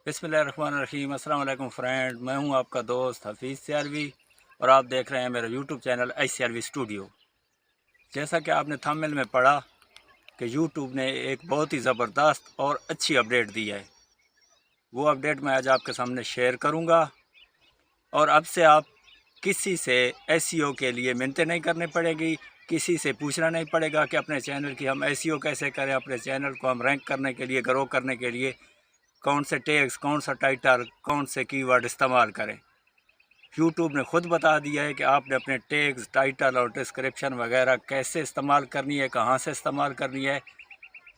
बिस्मिल्लाहिर्रहमानिर्रहीम। अस्सलाम वालेकुम फ्रेंड, मैं हूं आपका दोस्त हफीज़ सियालवी और आप देख रहे हैं मेरा यूट्यूब चैनल सियालवी स्टूडियो। जैसा कि आपने थंबनेल में पढ़ा कि यूट्यूब ने एक बहुत ही ज़बरदस्त और अच्छी अपडेट दी है, वो अपडेट मैं आज आपके सामने शेयर करूंगा। और अब से आप किसी से एसईओ के लिए मिन्नतें नहीं करनी पड़ेगी, किसी से पूछना नहीं पड़ेगा कि अपने चैनल की हम एसईओ कैसे करें, अपने चैनल को हम रैंक करने के लिए, ग्रो करने के लिए कौन से टैग्स, कौन सा टाइटल, कौन से कीवर्ड इस्तेमाल करें। यूट्यूब ने ख़ुद बता दिया है कि आपने अपने टैग्स, टाइटल और डिस्क्रिप्शन वगैरह कैसे इस्तेमाल करनी है, कहाँ से इस्तेमाल करनी है,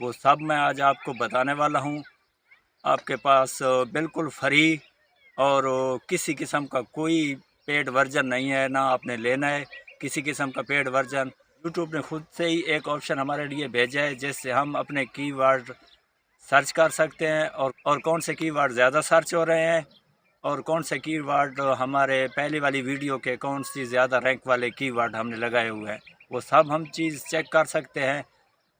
वो सब मैं आज आपको बताने वाला हूँ। आपके पास बिल्कुल फ्री और किसी किस्म का कोई पेड वर्जन नहीं है, ना आपने लेना है किसी किस्म का पेड वर्जन। यूट्यूब ने खुद से ही एक ऑप्शन हमारे लिए भेजा है जिससे हम अपने कीवर्ड सर्च कर सकते हैं और कौन से कीवर्ड ज़्यादा सर्च हो रहे हैं और कौन से कीवर्ड हमारे पहले वाली वीडियो के कौन सी ज़्यादा रैंक वाले कीवर्ड हमने लगाए हुए हैं, वो सब हम चीज़ चेक कर सकते हैं।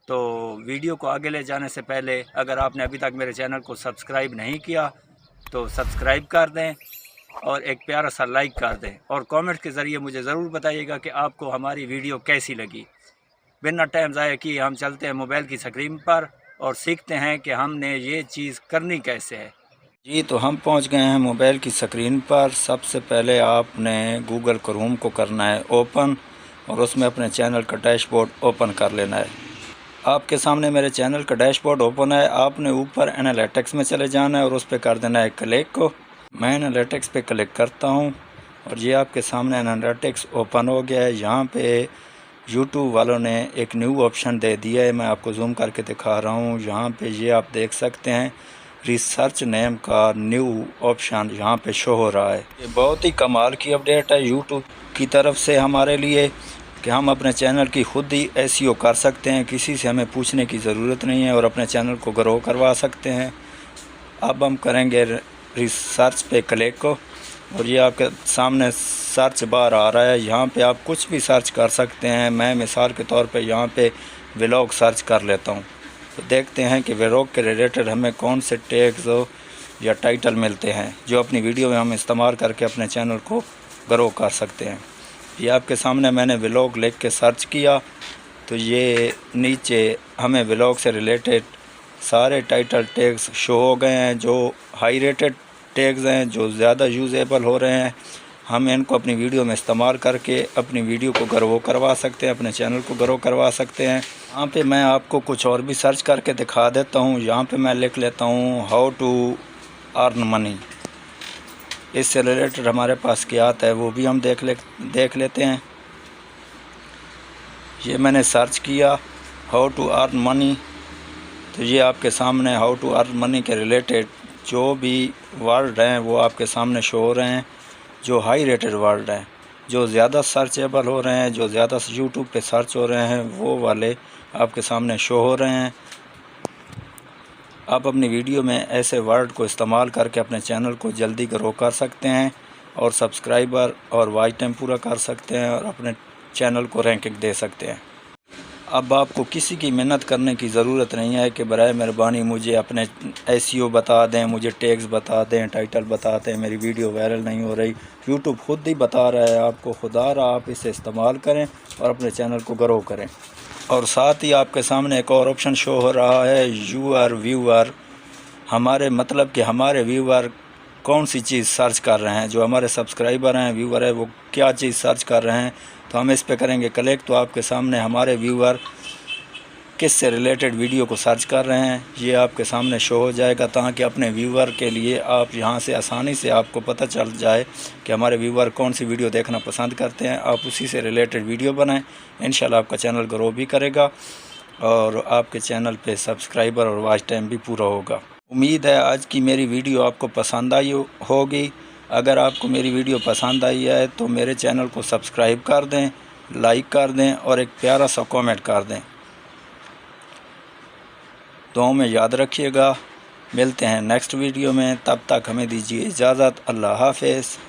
तो वीडियो को आगे ले जाने से पहले अगर आपने अभी तक मेरे चैनल को सब्सक्राइब नहीं किया तो सब्सक्राइब कर दें और एक प्यारा सा लाइक कर दें और कमेंट के ज़रिए मुझे ज़रूर बताइएगा कि आपको हमारी वीडियो कैसी लगी। बिना टाइम ज़ाया किए हम चलते हैं मोबाइल की स्क्रीन पर और सीखते हैं कि हमने ये चीज़ करनी कैसे है। जी, तो हम पहुंच गए हैं मोबाइल की स्क्रीन पर। सबसे पहले आपने गूगल क्रोम को करना है ओपन और उसमें अपने चैनल का डैशबोर्ड ओपन कर लेना है। आपके सामने मेरे चैनल का डैशबोर्ड ओपन है। आपने ऊपर एनालिटिक्स में चले जाना है और उस पर कर देना है क्लिक को। मैं एनालिटिक्स पे क्लिक करता हूं और ये आपके सामने एनालिटिक्स ओपन हो गया है। यहाँ पे यूट्यूब वालों ने एक न्यू ऑप्शन दे दिया है, मैं आपको जूम करके दिखा रहा हूँ। यहाँ पे ये आप देख सकते हैं रिसर्च नेम का न्यू ऑप्शन यहाँ पे शो हो रहा है। ये बहुत ही कमाल की अपडेट है यूट्यूब की तरफ से हमारे लिए कि हम अपने चैनल की खुद ही एसईओ कर सकते हैं, किसी से हमें पूछने की ज़रूरत नहीं है और अपने चैनल को ग्रो करवा सकते हैं। अब हम करेंगे रिसर्च पे क्लिक को और ये आपके सामने सर्च बार आ रहा है। यहाँ पे आप कुछ भी सर्च कर सकते हैं। मैं मिसाल के तौर पे यहाँ पे व्लॉग सर्च कर लेता हूँ, तो देखते हैं कि व्लॉग के रिलेटेड हमें कौन से टैग्स या टाइटल मिलते हैं जो अपनी वीडियो में हम इस्तेमाल करके अपने चैनल को ग्रो कर सकते हैं। ये आपके सामने मैंने व्लॉग लिख के सर्च किया तो ये नीचे हमें व्लॉग से रिलेटेड सारे टाइटल टैग्स शो हो गए हैं जो हाई रेटेड टैग्स हैं, जो ज़्यादा यूज़ेबल हो रहे हैं। हम इनको अपनी वीडियो में इस्तेमाल करके अपनी वीडियो को ग्रो करवा सकते हैं, अपने चैनल को ग्रो करवा सकते हैं। यहाँ पे मैं आपको कुछ और भी सर्च करके दिखा देता हूँ। यहाँ पे मैं लिख लेता हूँ हाउ टू अर्न मनी। इससे रिलेटेड हमारे पास क्या आता है वो भी हम देख लेते हैं। ये मैंने सर्च किया हाउ टू अर्न मनी, तो ये आपके सामने हाउ टू अर्न मनी के रिलेटेड जो भी वर्ड हैं वो आपके सामने शो हो रहे हैं, जो हाई रेटेड वर्ड हैं, जो ज़्यादा सर्चेबल हो रहे हैं, जो ज़्यादा यूट्यूब पे सर्च हो रहे हैं, वो वाले आपके सामने शो हो रहे हैं। आप अपनी वीडियो में ऐसे वर्ड को इस्तेमाल करके अपने चैनल को जल्दी ग्रो कर सकते हैं और सब्सक्राइबर और वॉच टाइम पूरा कर सकते हैं और अपने चैनल को रैंकिंग दे सकते हैं। अब आपको किसी की मेहनत करने की ज़रूरत नहीं है कि बराए मेहरबानी मुझे अपने एसईओ बता दें, मुझे टैग्स बता दें, टाइटल बता दें, मेरी वीडियो वायरल नहीं हो रही। यूट्यूब खुद ही बता रहा है आपको, खुदा रहा आप इसे इस्तेमाल करें और अपने चैनल को ग्रो करें। और साथ ही आपके सामने एक और ऑप्शन शो हो रहा है यूअर व्यूअर। हमारे मतलब कि हमारे व्यूअर कौन सी चीज़ सर्च कर रहे हैं, जो हमारे सब्सक्राइबर हैं, व्यूअर है, वो क्या चीज़ सर्च कर रहे हैं। तो हम इस पे करेंगे क्लिक तो आपके सामने हमारे व्यूअर किस से रिलेटेड वीडियो को सर्च कर रहे हैं ये आपके सामने शो हो जाएगा, ताकि अपने व्यूअर के लिए आप यहाँ से आसानी से आपको पता चल जाए कि हमारे व्यूअर कौन सी वीडियो देखना पसंद करते हैं। आप उसी से रिलेटेड वीडियो बनाएं, इंशाल्लाह आपका चैनल ग्रो भी करेगा और आपके चैनल पे सब्सक्राइबर और वॉच टाइम भी पूरा होगा। उम्मीद है आज की मेरी वीडियो आपको पसंद आई होगी। अगर आपको मेरी वीडियो पसंद आई है तो मेरे चैनल को सब्सक्राइब कर दें, लाइक कर दें और एक प्यारा सा कमेंट कर दें। दुआओं में याद रखिएगा। मिलते हैं नेक्स्ट वीडियो में, तब तक हमें दीजिए इजाज़त। अल्लाह हाफ़िज़।